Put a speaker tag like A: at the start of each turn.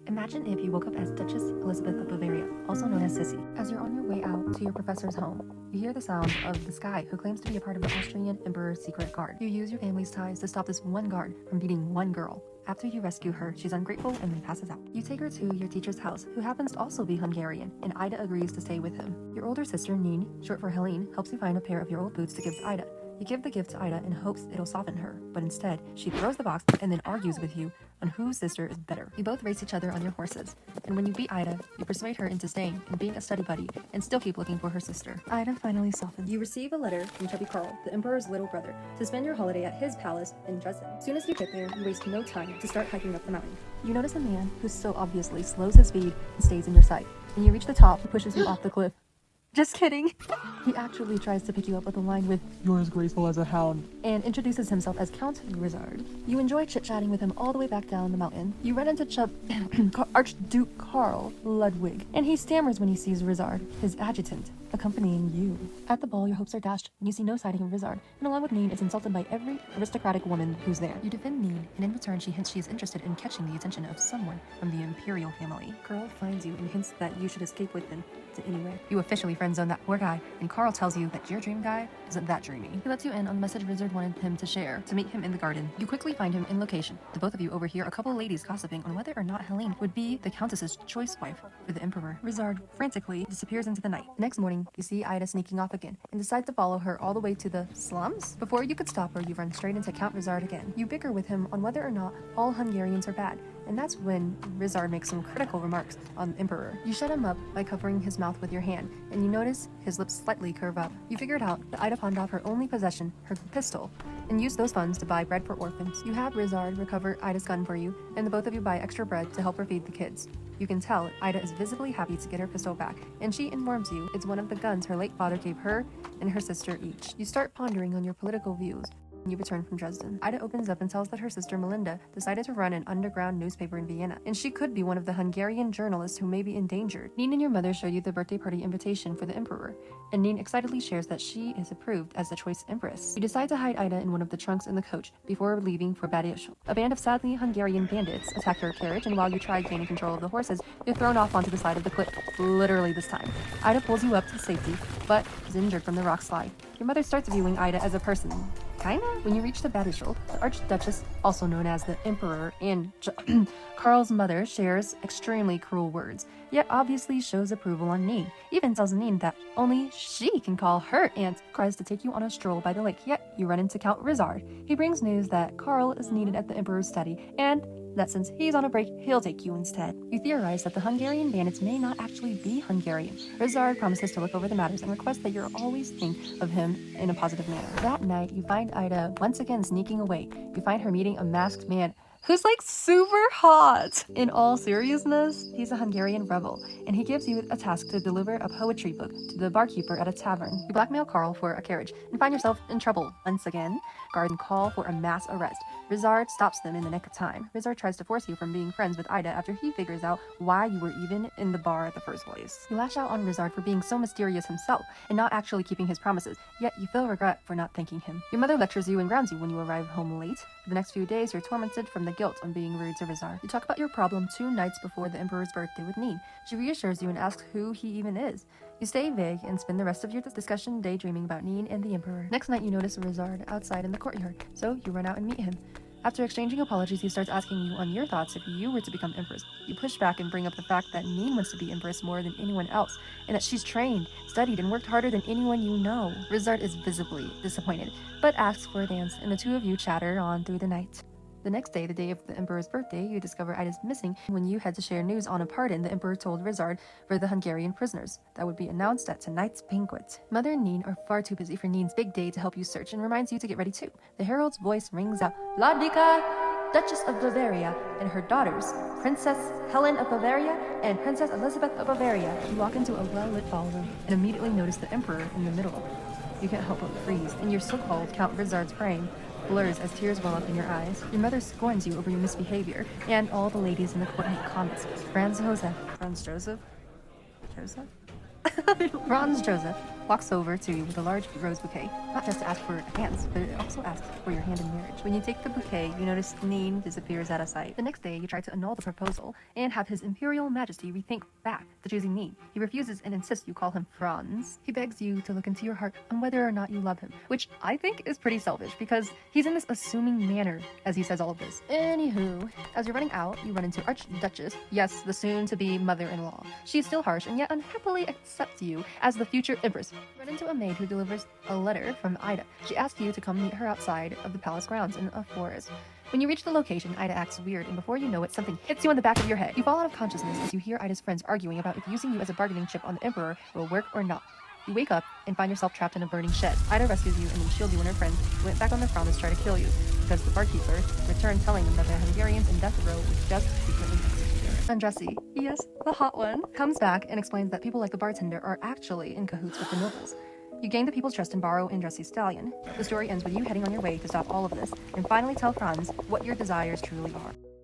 A: Imagine if you woke up as Duchess Elizabeth of Bavaria, also known as Sissi. As you're on your way out to your professor's home, you hear the sounds of this guy who claims to be a part of the Austrian Emperor's secret guard. You use your family's ties to stop this one guard from beating one girl. After you rescue her, she's ungrateful and then passes out. You take her to your teacher's house, who happens to also be Hungarian, and Ida agrees to stay with him. Your older sister, Neen, short for Helene, helps you find a pair of your old boots to give to Ida. You give the gift to Ida in hopes it'll soften her, but instead, she throws the box and then argues with you on whose sister is better. You both race each other on your horses, and when you beat Ida, you persuade her into staying and being a study buddy and still keep looking for her sister. Ida finally softens. You receive a letter from Chubby Carl, the Emperor's little brother, to spend your holiday at his palace in Dresden. As soon as you get there, you waste no time to start hiking up the mountain. You notice a man who so obviously slows his speed and stays in your sight. When you reach the top, he pushes you off the cliff. Just kidding. He actually tries to pick you up with a line with "You're as graceful as a hound," and introduces himself as Count Rizard. You enjoy chit-chatting with him all the way back down the mountain. You run into Archduke Karl Ludwig, and he stammers when he sees Rizard, his adjutant, accompanying you. At the ball, your hopes are dashed when you see no sighting of Rizard, and along with Neen, is insulted by every aristocratic woman who's there. You defend Neen, and in return, she hints she is interested in catching the attention of someone from the imperial family. Karl finds you and hints that you should escape with him to anywhere. You officially friend-zone that poor guy, and Karl tells you that your dream guy isn't that dreamy. He lets you in on the message Rizard wanted him to share, to meet him in the garden. You quickly find him in location. The both of you overhear a couple of ladies gossiping on whether or not Helene would be the Countess's choice wife for the Emperor. Rizard frantically disappears into the night. The next morning, you see Ida sneaking off again, and decide to follow her all the way to the slums. Before you could stop her, you run straight into Count Rizard again. You bicker with him on whether or not all Hungarians are bad, and that's when Rizard makes some critical remarks on the Emperor. You shut him up by covering his mouth with your hand, and you notice his lips slightly curve up. You figured out that Ida pawned off her only possession, her pistol, and used those funds to buy bread for orphans. You have Rizard recover Ida's gun for you, and the both of you buy extra bread to help her feed the kids. You can tell Ida is visibly happy to get her pistol back, and she informs you it's one of the guns her late father gave her and her sister each. You start pondering on your political views. You return from Dresden. Ida opens up and tells that her sister Melinda decided to run an underground newspaper in Vienna, and she could be one of the Hungarian journalists who may be endangered. Neen and your mother show you the birthday party invitation for the Emperor, and Neen excitedly shares that she is approved as the choice empress. You decide to hide Ida in one of the trunks in the coach before leaving for Badiashul. A band of sadly Hungarian bandits attack her carriage, and while you try gaining control of the horses, you're thrown off onto the side of the cliff, literally this time. Ida pulls you up to safety, but is injured from the rock slide. Your mother starts viewing Ida as a person. Kinda? When you reach the Badiashul, the Archduchess, also known as the Emperor, and Karl's mother shares extremely cruel words, yet obviously shows approval on Neen. Even tells Neen that only she can call her aunt. Cries to take you on a stroll by the lake, yet you run into Count Rizard. He brings news that Karl is needed at the Emperor's study, and that since he's on a break, he'll take you instead. You theorize that the Hungarian bandits may not actually be Hungarian. Rizard promises to look over the matters and requests that you always think of him in a positive manner. That night, you find Ida once again sneaking away. You find her meeting a masked man who's like super hot. In all seriousness, he's a Hungarian rebel, and he gives you a task to deliver a poetry book to the barkeeper at a tavern. You blackmail Karl for a carriage and find yourself in trouble once again. Guard and call for a mass arrest. Rizard stops them in the nick of time. Rizard tries to force you from being friends with Ida after he figures out why you were even in the bar at the first place. You lash out on Rizard for being so mysterious himself and not actually keeping his promises, yet you feel regret for not thanking him. Your mother lectures you and grounds you when you arrive home late. For the next few days, you're tormented from the guilt of being rude to Rizard. You talk about your problem 2 nights before the Emperor's birthday with Neen. She reassures you and asks who he even is. You stay vague and spend the rest of your discussion daydreaming about Neen and the Emperor. Next night, you notice Rizard outside in the courtyard, so you run out and meet him. After exchanging apologies, he starts asking you on your thoughts if you were to become empress. You push back and bring up the fact that Neen wants to be empress more than anyone else, and that she's trained, studied, and worked harder than anyone you know. Rizard is visibly disappointed, but asks for a dance, and the two of you chatter on through the night. The next day, the day of the Emperor's birthday, you discover Ida's missing. When you had to share news on a pardon the Emperor told Rizard for the Hungarian prisoners that would be announced at tonight's banquet. Mother and Neen are far too busy for Neen's big day to help you search and reminds you to get ready too. The herald's voice rings out, Ladika, Duchess of Bavaria, and her daughters, Princess Helen of Bavaria and Princess Elizabeth of Bavaria. You walk into a well-lit ballroom and immediately notice the Emperor in the middle. You can't help but freeze, and your so-called Count Rizard's frame blurs as tears well up in your eyes. Your mother scorns you over your misbehavior, and all the ladies in the court make comments. Franz Joseph? Franz Joseph? walks over to you with a large rose bouquet, not just to ask for hands, but it also asks for your hand in marriage. When you take the bouquet, you notice Nin disappears out of sight. The next day, you try to annul the proposal and have His Imperial Majesty rethink back to choosing Nin. He refuses and insists you call him Franz. He begs you to look into your heart on whether or not you love him, which I think is pretty selfish because he's in this assuming manner as he says all of this. Anywho, as you're running out, you run into Archduchess, yes, the soon-to-be mother-in-law. She's still harsh and yet unhappily accepts you as the future empress. You run into a maid who delivers a letter from Ida. She asks you to come meet her outside of the palace grounds in a forest. When you reach the location, Ida acts weird, and before you know it, something hits you on the back of your head. You fall out of consciousness as you hear Ida's friends arguing about if using you as a bargaining chip on the Emperor will work or not. You wake up and find yourself trapped in a burning shed. Ida rescues you and then shields you and her friends who went back on their promise to try to kill you, because the barkeeper returned telling them that the Hungarians in death row would just secretly execute her. Andressi, yes, the hot one, comes back and explains that people like the bartender are actually in cahoots with the nobles. You gain the people's trust and borrow Andressi's stallion. The story ends with you heading on your way to stop all of this and finally tell Franz what your desires truly are.